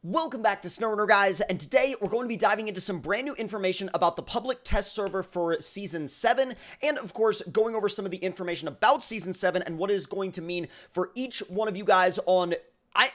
Welcome back to SnowRunner, guys, and today we're going to be diving into some brand new information about the public test server for Season 7, and of course, going over some of the information about Season 7 and what it is going to mean for each one of you guys on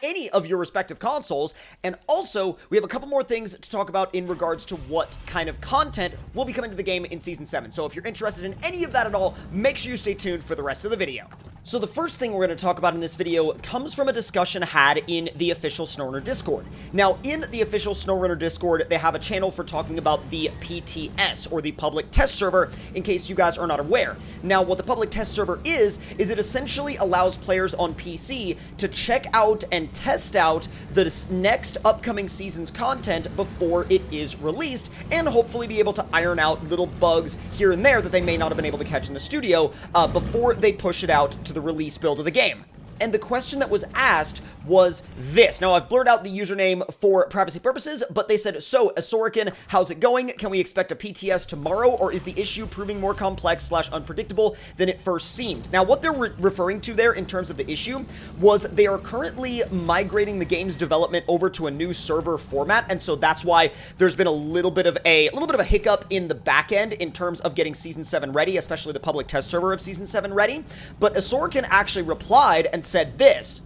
any of your respective consoles. And also, we have a couple more things to talk about in regards to what kind of content will be coming to the game in Season 7. So if you're interested in any of that at all, make sure you stay tuned for the rest of the video. So the first thing we're going to talk about in this video comes from a discussion had in the official SnowRunner Discord. Now, in the official SnowRunner Discord, they have a channel for talking about the PTS, or the public test server, in case you guys are not aware. Now, what the public test server is it essentially allows players on PC to check out and test out the next upcoming season's content before it is released, and hopefully be able to iron out little bugs here and there that they may not have been able to catch in the studio before they push it out to the release build of the game. And the question that was asked was this. Now, I've blurred out the username for privacy purposes, but they said, so, Asorican, how's it going? Can we expect a PTS tomorrow, or is the issue proving more complex / unpredictable than it first seemed? Now, what they're referring to there in terms of the issue was they are currently migrating the game's development over to a new server format, and so that's why there's been a little bit of a hiccup in the back end in terms of getting Season 7 ready, especially the public test server of Season 7 ready. But Asorican actually replied and said this: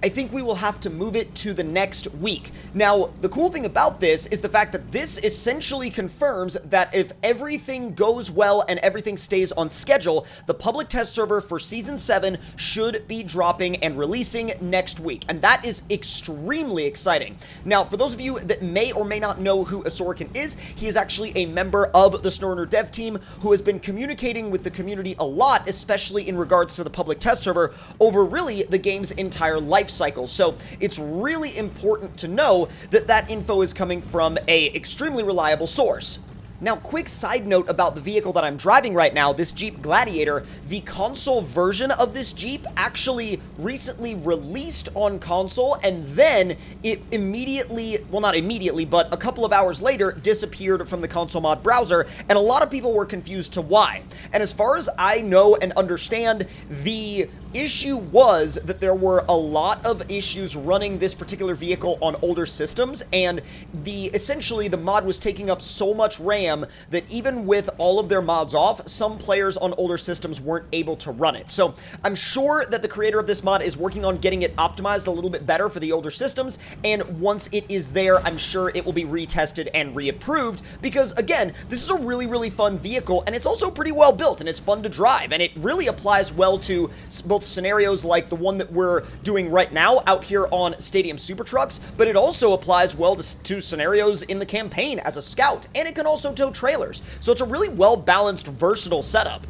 I think we will have to move it to the next week. Now, the cool thing about this is the fact that this essentially confirms that if everything goes well and everything stays on schedule, the public test server for Season 7 should be dropping and releasing next week. And that is extremely exciting. Now, for those of you that may or may not know who Asorican is, he is actually a member of the SnowRunner dev team who has been communicating with the community a lot, especially in regards to the public test server, over really the game's entire life cycle. So it's really important to know that that info is coming from a extremely reliable source. Now, quick side note about the vehicle that I'm driving right now, this Jeep Gladiator. The console version of this Jeep actually recently released on console, and then it immediately, well, not immediately, but a couple of hours later, disappeared from the console mod browser, and a lot of people were confused to why. And as far as I know and understand, the issue was that there were a lot of issues running this particular vehicle on older systems, and essentially the mod was taking up so much RAM that even with all of their mods off, some players on older systems weren't able to run it. So I'm sure that the creator of this mod is working on getting it optimized a little bit better for the older systems, and once it is there, I'm sure it will be retested and reapproved, because again, this is a really, really fun vehicle, and it's also pretty well built, and it's fun to drive, and it really applies well to both scenarios like the one that we're doing right now out here on Stadium Super Trucks, but it also applies well to scenarios in the campaign as a scout, and it can also tow trailers. So it's a really well-balanced, versatile setup.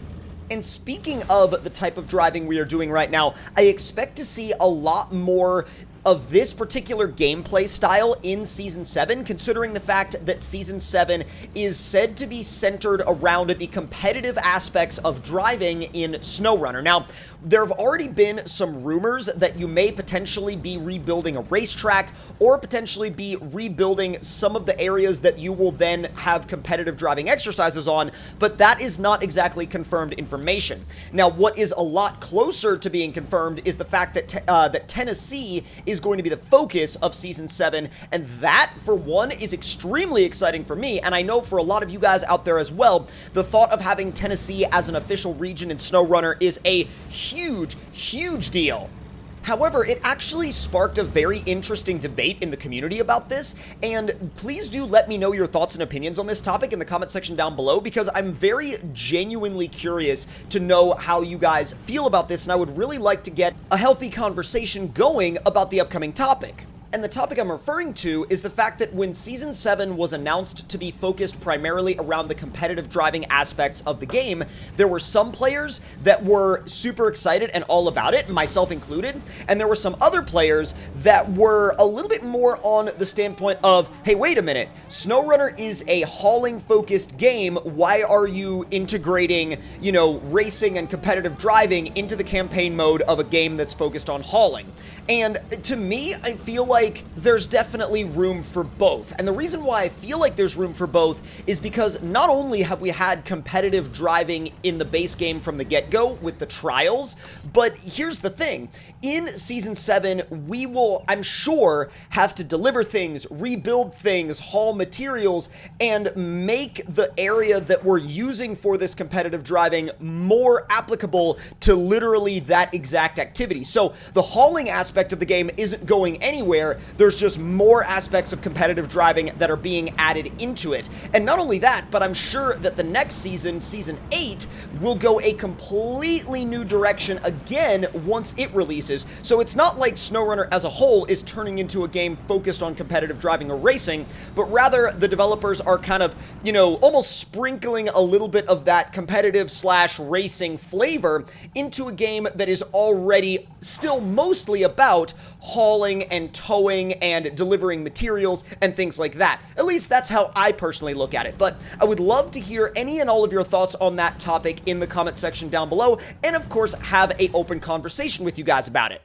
And speaking of the type of driving we are doing right now, I expect to see a lot more of this particular gameplay style in Season 7, considering the fact that Season 7 is said to be centered around the competitive aspects of driving in SnowRunner. Now, there have already been some rumors that you may potentially be rebuilding a racetrack, or potentially be rebuilding some of the areas that you will then have competitive driving exercises on, but that is not exactly confirmed information. Now, what is a lot closer to being confirmed is the fact that that Tennessee is going to be the focus of Season 7, and that, for one, is extremely exciting for me, and I know for a lot of you guys out there as well, the thought of having Tennessee as an official region in SnowRunner is a huge, huge deal. However, it actually sparked a very interesting debate in the community about this, and please do let me know your thoughts and opinions on this topic in the comment section down below, because I'm very genuinely curious to know how you guys feel about this, and I would really like to get a healthy conversation going about the upcoming topic. And the topic I'm referring to is the fact that when Season 7 was announced to be focused primarily around the competitive driving aspects of the game, there were some players that were super excited and all about it, myself included, and there were some other players that were a little bit more on the standpoint of, hey, wait a minute, SnowRunner is a hauling-focused game, why are you integrating, you know, racing and competitive driving into the campaign mode of a game that's focused on hauling? And to me, I feel like like there's definitely room for both. And the reason why I feel like there's room for both is because not only have we had competitive driving in the base game from the get-go with the trials, but here's the thing. In Season 7, we will, I'm sure, have to deliver things, rebuild things, haul materials, and make the area that we're using for this competitive driving more applicable to literally that exact activity. So the hauling aspect of the game isn't going anywhere. There's just more aspects of competitive driving that are being added into it. And not only that, but I'm sure that the next season, Season 8, will go a completely new direction again once it releases. So it's not like SnowRunner as a whole is turning into a game focused on competitive driving or racing, but rather the developers are kind of, you know, almost sprinkling a little bit of that competitive slash racing flavor into a game that is already still mostly about hauling and towing and delivering materials and things like that. At least that's how I personally look at it. But I would love to hear any and all of your thoughts on that topic in the comment section down below, and of course have an open conversation with you guys about it.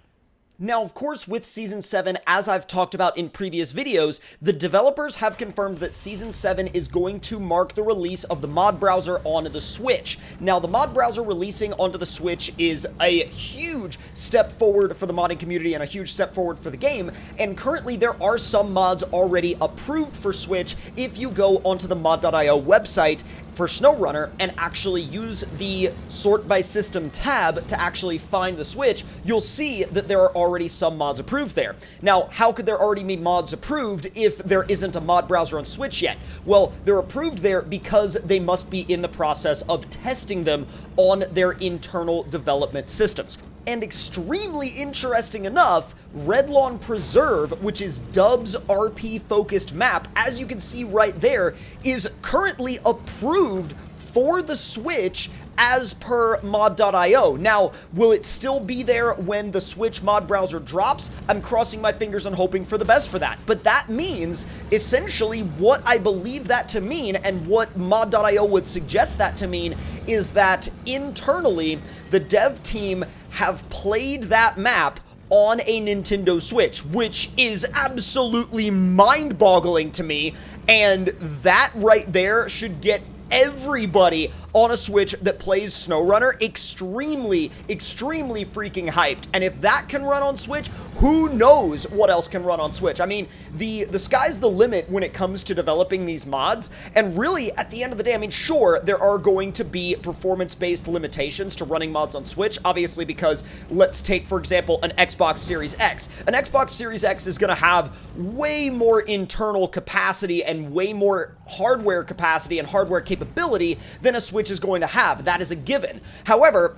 Now, of course, with Season 7, as I've talked about in previous videos, the developers have confirmed that Season 7 is going to mark the release of the mod browser onto the Switch. Now, the mod browser releasing onto the Switch is a huge step forward for the modding community and a huge step forward for the game, and currently there are some mods already approved for Switch if you go onto the mod.io website for SnowRunner and actually use the sort by system tab to actually find the Switch, you'll see that there are already some mods approved there. Now, how could there already be mods approved if there isn't a mod browser on Switch yet? Well, they're approved there because they must be in the process of testing them on their internal development systems. And extremely interesting enough, Redlawn Preserve, which is Dub's RP-focused map, as you can see right there, is currently approved for the Switch as per mod.io. Now, will it still be there when the Switch mod browser drops? I'm crossing my fingers and hoping for the best for that. But that means, essentially, what I believe that to mean, and what mod.io would suggest that to mean, is that internally, the dev team have played that map on a Nintendo Switch, which is absolutely mind-boggling to me, and that right there should get everybody on a Switch that plays SnowRunner extremely freaking hyped. And if that can run on Switch, who knows what else can run on Switch? I mean, the sky's the limit when it comes to developing these mods, and really, at the end of the day, I mean, sure, there are going to be performance-based limitations to running mods on Switch, obviously, because let's take, for example, an Xbox Series X. An Xbox Series X is going to have way more internal capacity and way more hardware capacity and hardware capability than a Switch is going to have. That is a given. However,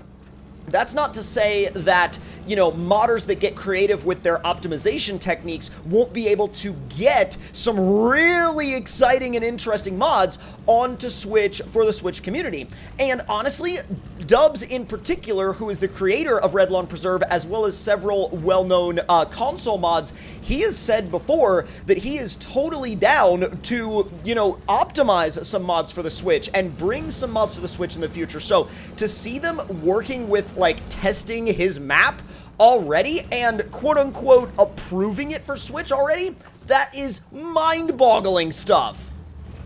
that's not to say that, you know, modders that get creative with their optimization techniques won't be able to get some really exciting and interesting mods onto Switch for the Switch community. And honestly, Dubs in particular, who is the creator of Redlawn Preserve, as well as several well-known console mods, he has said before that he is totally down to, you know, optimize some mods for the Switch and bring some mods to the Switch in the future. So to see them working with, like, testing his map already and quote-unquote approving it for Switch already, that is mind-boggling stuff.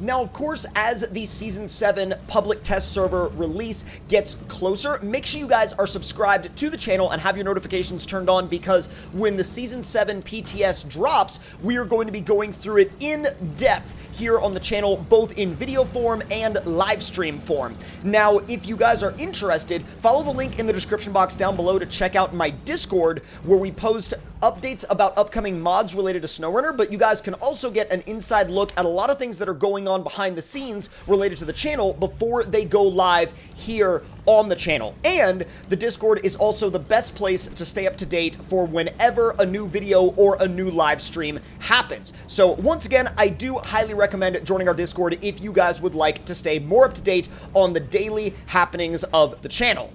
Now, of course, as the Season 7 public test server release gets closer, make sure you guys are subscribed to the channel and have your notifications turned on, because when the Season 7 PTS drops, we are going to be going through it in depth here on the channel, both in video form and live stream form. Now, if you guys are interested, follow the link in the description box down below to check out my Discord, where we post updates about upcoming mods related to SnowRunner, but you guys can also get an inside look at a lot of things that are going on behind the scenes related to the channel before they go live here on the channel. And the Discord is also the best place to stay up to date for whenever a new video or a new live stream happens. So once again, I do highly recommend joining our Discord if you guys would like to stay more up to date on the daily happenings of the channel.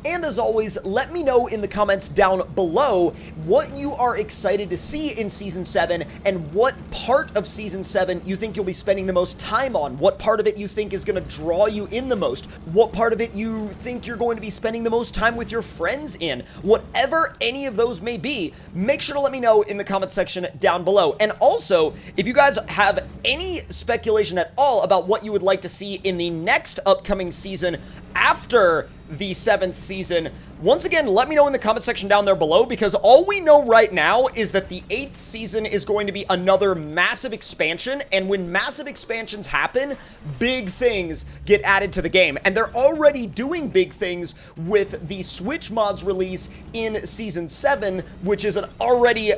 And as always, let me know in the comments down below what you are excited to see in Season 7 and what part of Season 7 you think you'll be spending the most time on. What part of it you think is going to draw you in the most. What part of it you think you're going to be spending the most time with your friends in. Whatever any of those may be, make sure to let me know in the comments section down below. And also, if you guys have any speculation at all about what you would like to see in the next upcoming season after the 7th season, once again, let me know in the comment section down there below, because all we know right now is that the 8th season is going to be another massive expansion, and when massive expansions happen, big things get added to the game, and they're already doing big things with the Switch mods release in Season 7, which is already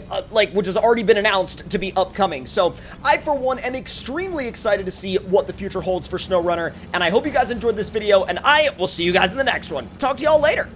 been announced to be upcoming. So I, for one, am extremely excited to see what the future holds for SnowRunner, and I hope you guys enjoyed this video, and I will see you guys in the next one. Talk to y'all later.